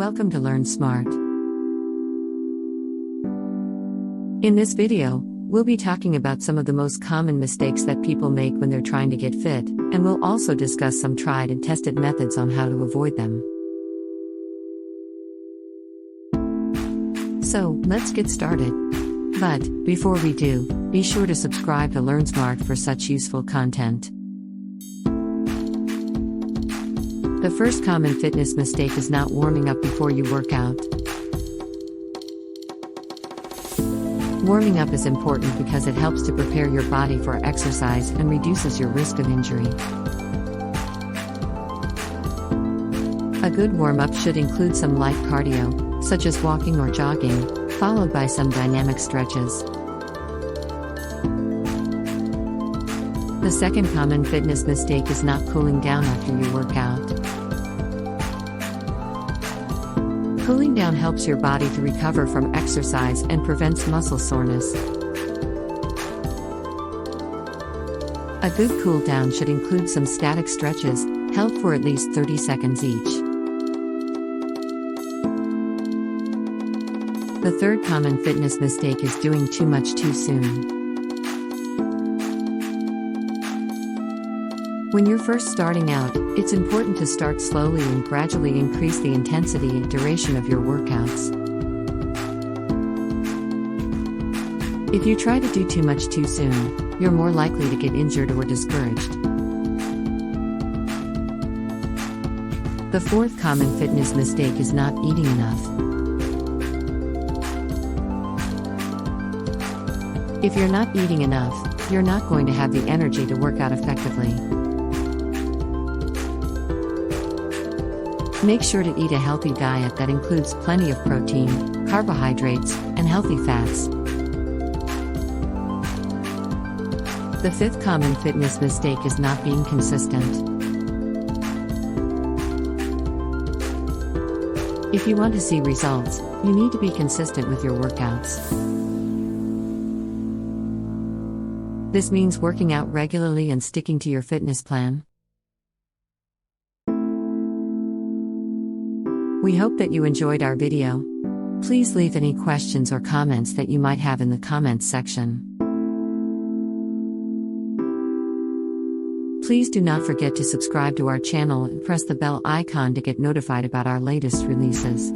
Welcome to Learn Smart. In this video, we'll be talking about some of the most common mistakes that people make when they're trying to get fit, and we'll also discuss some tried and tested methods on how to avoid them. So, let's get started. But, before we do, be sure to subscribe to Learn Smart for such useful content. The first common fitness mistake is not warming up before you work out. Warming up is important because it helps to prepare your body for exercise and reduces your risk of injury. A good warm-up should include some light cardio, such as walking or jogging, followed by some dynamic stretches. The second common fitness mistake is not cooling down after you work out. Cooling down helps your body to recover from exercise and prevents muscle soreness. A good cool down should include some static stretches, held for at least 30 seconds each. The third common fitness mistake is doing too much too soon. When you're first starting out, it's important to start slowly and gradually increase the intensity and duration of your workouts. If you try to do too much too soon, you're more likely to get injured or discouraged. The fourth common fitness mistake is not eating enough. If you're not eating enough, you're not going to have the energy to work out effectively. Make sure to eat a healthy diet that includes plenty of protein, carbohydrates, and healthy fats. The fifth common fitness mistake is not being consistent. If you want to see results, you need to be consistent with your workouts. This means working out regularly and sticking to your fitness plan. We hope that you enjoyed our video. Please leave any questions or comments that you might have in the comments section. Please do not forget to subscribe to our channel and press the bell icon to get notified about our latest releases.